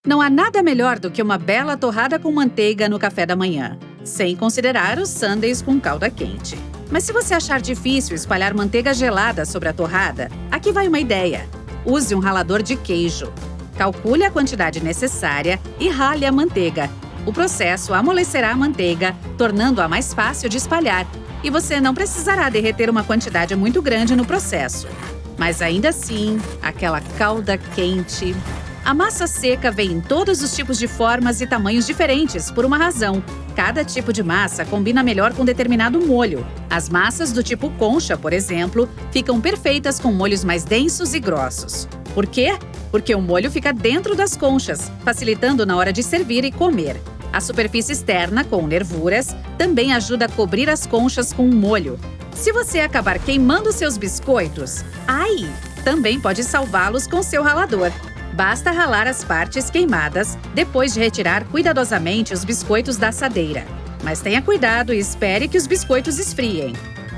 Não há nada melhor do que uma bela torrada com manteiga no café da manhã, sem considerar os sundaes com calda quente. Mas se você achar difícil espalhar manteiga gelada sobre a torrada, aqui vai uma ideia. Use um ralador de queijo. Calcule a quantidade necessária e rale a manteiga. O processo amolecerá a manteiga, tornando-a mais fácil de espalhar, e você não precisará derreter uma quantidade muito grande no processo. Mas ainda assim, aquela calda quente... A massa seca vem em todos os tipos de formas e tamanhos diferentes, por uma razão. Cada tipo de massa combina melhor com determinado molho. As massas do tipo concha, por exemplo, ficam perfeitas com molhos mais densos e grossos. Por quê? Porque o molho fica dentro das conchas, facilitando na hora de servir e comer. A superfície externa, com nervuras, também ajuda a cobrir as conchas com o molho. Se você acabar queimando seus biscoitos, também pode salvá-los com seu ralador. Basta ralar as partes queimadas, depois de retirar cuidadosamente os biscoitos da assadeira. Mas tenha cuidado e espere que os biscoitos esfriem.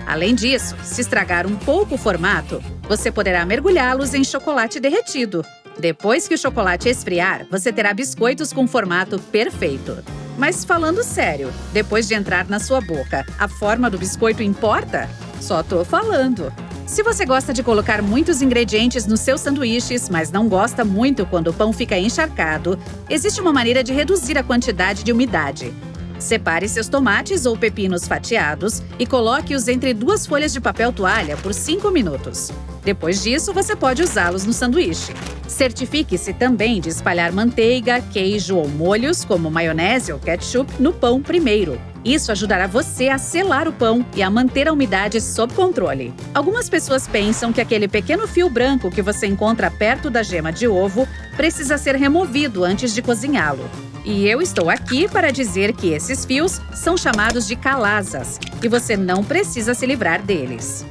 Além disso, se estragar um pouco o formato, você poderá mergulhá-los em chocolate derretido. Depois que o chocolate esfriar, você terá biscoitos com formato perfeito. Mas falando sério, depois de entrar na sua boca, a forma do biscoito importa? Só tô falando. Se você gosta de colocar muitos ingredientes nos seus sanduíches, mas não gosta muito quando o pão fica encharcado, existe uma maneira de reduzir a quantidade de umidade. Separe seus tomates ou pepinos fatiados e coloque-os entre 2 folhas de papel toalha por 5 minutos. Depois disso, você pode usá-los no sanduíche. Certifique-se também de espalhar manteiga, queijo ou molhos, como maionese ou ketchup, no pão primeiro. Isso ajudará você a selar o pão e a manter a umidade sob controle. Algumas pessoas pensam que aquele pequeno fio branco que você encontra perto da gema de ovo precisa ser removido antes de cozinhá-lo. E eu estou aqui para dizer que esses fios são chamados de calazas e você não precisa se livrar deles.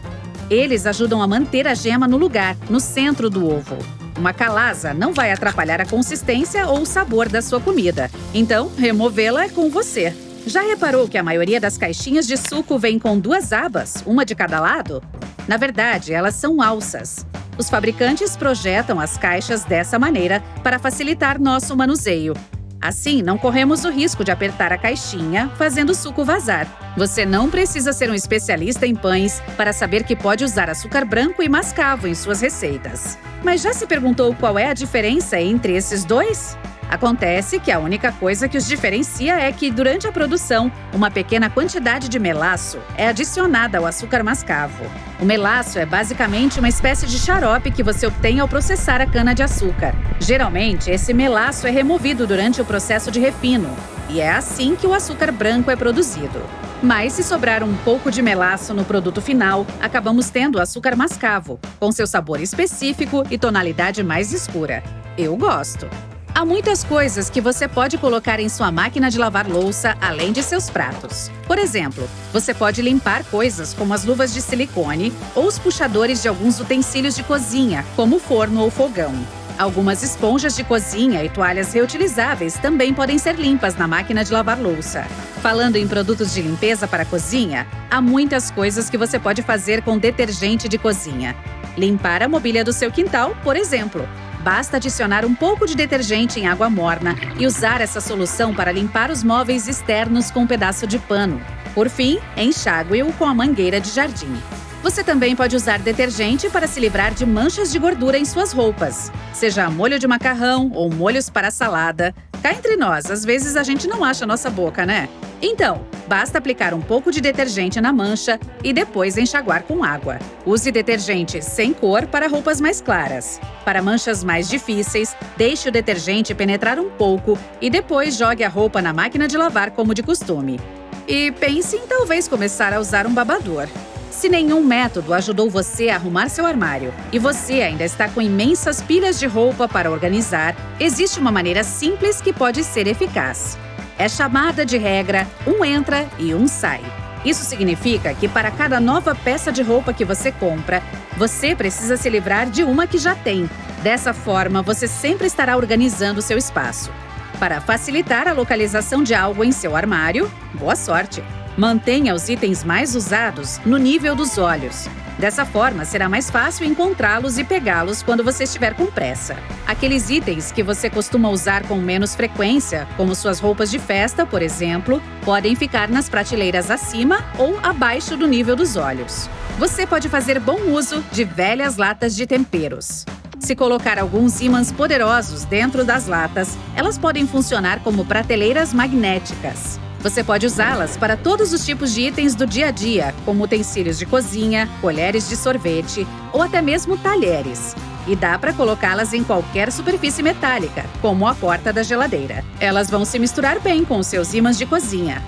Eles ajudam a manter a gema no lugar, no centro do ovo. Uma calaza não vai atrapalhar a consistência ou o sabor da sua comida, então removê-la é com você. Já reparou que a maioria das caixinhas de suco vem com 2 abas, uma de cada lado? Na verdade, elas são alças. Os fabricantes projetam as caixas dessa maneira para facilitar nosso manuseio. Assim, não corremos o risco de apertar a caixinha, fazendo o suco vazar. Você não precisa ser um especialista em pães para saber que pode usar açúcar branco e mascavo em suas receitas. Mas já se perguntou qual é a diferença entre esses dois? Acontece que a única coisa que os diferencia é que, durante a produção, uma pequena quantidade de melaço é adicionada ao açúcar mascavo. O melaço é basicamente uma espécie de xarope que você obtém ao processar a cana-de-açúcar. Geralmente, esse melaço é removido durante o processo de refino, e é assim que o açúcar branco é produzido. Mas se sobrar um pouco de melaço no produto final, acabamos tendo o açúcar mascavo, com seu sabor específico e tonalidade mais escura. Eu gosto. Há muitas coisas que você pode colocar em sua máquina de lavar louça além de seus pratos. Por exemplo, você pode limpar coisas como as luvas de silicone ou os puxadores de alguns utensílios de cozinha, como o forno ou fogão. Algumas esponjas de cozinha e toalhas reutilizáveis também podem ser limpas na máquina de lavar louça. Falando em produtos de limpeza para a cozinha, há muitas coisas que você pode fazer com detergente de cozinha. Limpar a mobília do seu quintal, por exemplo. Basta adicionar um pouco de detergente em água morna e usar essa solução para limpar os móveis externos com um pedaço de pano. Por fim, enxague-o com a mangueira de jardim. Você também pode usar detergente para se livrar de manchas de gordura em suas roupas, seja molho de macarrão ou molhos para salada. Cá entre nós, às vezes a gente não acha nossa boca, né? Então, basta aplicar um pouco de detergente na mancha e depois enxaguar com água. Use detergente sem cor para roupas mais claras. Para manchas mais difíceis, deixe o detergente penetrar um pouco e depois jogue a roupa na máquina de lavar como de costume. E pense em talvez começar a usar um babador. Se nenhum método ajudou você a arrumar seu armário e você ainda está com imensas pilhas de roupa para organizar, existe uma maneira simples que pode ser eficaz. É chamada de regra um entra e um sai. Isso significa que para cada nova peça de roupa que você compra, você precisa se livrar de uma que já tem. Dessa forma, você sempre estará organizando seu espaço. Para facilitar a localização de algo em seu armário, boa sorte! Mantenha os itens mais usados no nível dos olhos. Dessa forma, será mais fácil encontrá-los e pegá-los quando você estiver com pressa. Aqueles itens que você costuma usar com menos frequência, como suas roupas de festa, por exemplo, podem ficar nas prateleiras acima ou abaixo do nível dos olhos. Você pode fazer bom uso de velhas latas de temperos. Se colocar alguns ímãs poderosos dentro das latas, elas podem funcionar como prateleiras magnéticas. Você pode usá-las para todos os tipos de itens do dia a dia, como utensílios de cozinha, colheres de sorvete ou até mesmo talheres. E dá para colocá-las em qualquer superfície metálica, como a porta da geladeira. Elas vão se misturar bem com os seus ímãs de cozinha.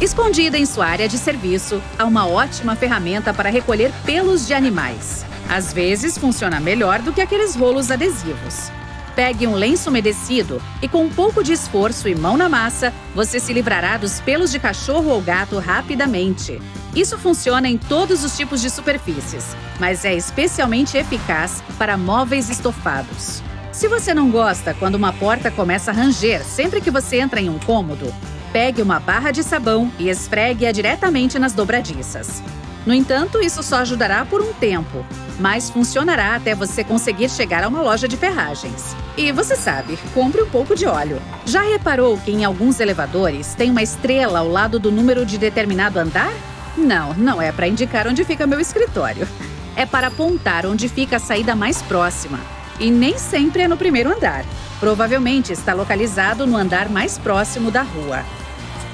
Escondida em sua área de serviço, há uma ótima ferramenta para recolher pelos de animais. Às vezes, funciona melhor do que aqueles rolos adesivos. Pegue um lenço umedecido e, com um pouco de esforço e mão na massa, você se livrará dos pelos de cachorro ou gato rapidamente. Isso funciona em todos os tipos de superfícies, mas é especialmente eficaz para móveis estofados. Se você não gosta quando uma porta começa a ranger sempre que você entra em um cômodo, pegue uma barra de sabão e esfregue-a diretamente nas dobradiças. No entanto, isso só ajudará por um tempo, mas funcionará até você conseguir chegar a uma loja de ferragens. E você sabe, compre um pouco de óleo. Já reparou que em alguns elevadores tem uma estrela ao lado do número de determinado andar? Não é para indicar onde fica meu escritório. É para apontar onde fica a saída mais próxima. E nem sempre é no primeiro andar. Provavelmente está localizado no andar mais próximo da rua.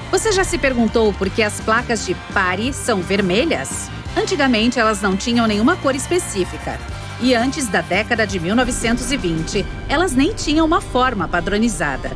Você já se perguntou por que as placas de pare são vermelhas? Antigamente, elas não tinham nenhuma cor específica. E antes da década de 1920, elas nem tinham uma forma padronizada.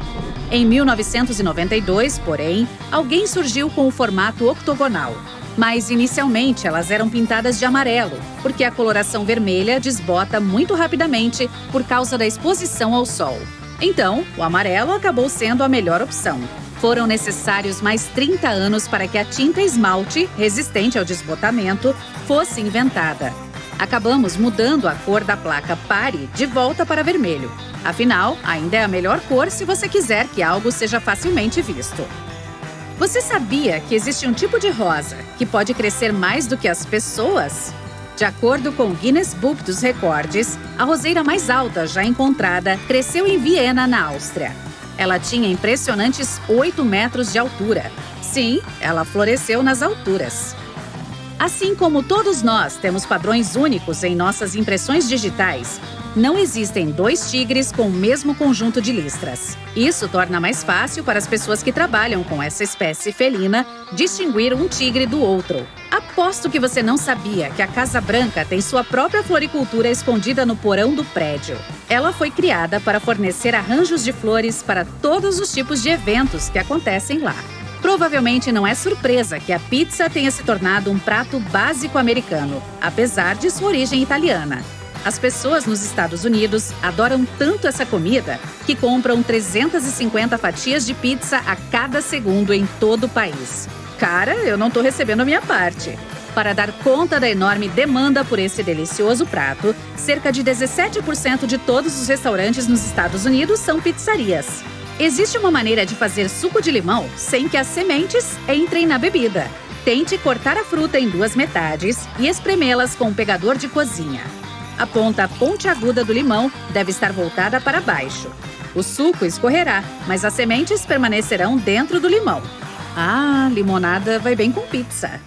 Em 1992, porém, alguém surgiu com o formato octogonal. Mas, inicialmente, elas eram pintadas de amarelo, porque a coloração vermelha desbota muito rapidamente por causa da exposição ao sol. Então, o amarelo acabou sendo a melhor opção. Foram necessários mais 30 anos para que a tinta esmalte, resistente ao desbotamento, fosse inventada. Acabamos mudando a cor da placa pare de volta para vermelho. Afinal, ainda é a melhor cor se você quiser que algo seja facilmente visto. Você sabia que existe um tipo de rosa que pode crescer mais do que as pessoas? De acordo com o Guinness Book dos Recordes, a roseira mais alta já encontrada cresceu em Viena, na Áustria. Ela tinha impressionantes 8 metros de altura. Sim, ela floresceu nas alturas. Assim como todos nós temos padrões únicos em nossas impressões digitais, não existem dois tigres com o mesmo conjunto de listras. Isso torna mais fácil para as pessoas que trabalham com essa espécie felina distinguir um tigre do outro. Aposto que você não sabia que a Casa Branca tem sua própria floricultura escondida no porão do prédio. Ela foi criada para fornecer arranjos de flores para todos os tipos de eventos que acontecem lá. Provavelmente não é surpresa que a pizza tenha se tornado um prato básico americano, apesar de sua origem italiana. As pessoas nos Estados Unidos adoram tanto essa comida que compram 350 fatias de pizza a cada segundo em todo o país. Cara, eu não tô recebendo a minha parte. Para dar conta da enorme demanda por esse delicioso prato, cerca de 17% de todos os restaurantes nos Estados Unidos são pizzarias. Existe uma maneira de fazer suco de limão sem que as sementes entrem na bebida. Tente cortar a fruta em duas metades e espremê-las com um pegador de cozinha. A ponta pontiaguda do limão deve estar voltada para baixo. O suco escorrerá, mas as sementes permanecerão dentro do limão. Ah, limonada vai bem com pizza.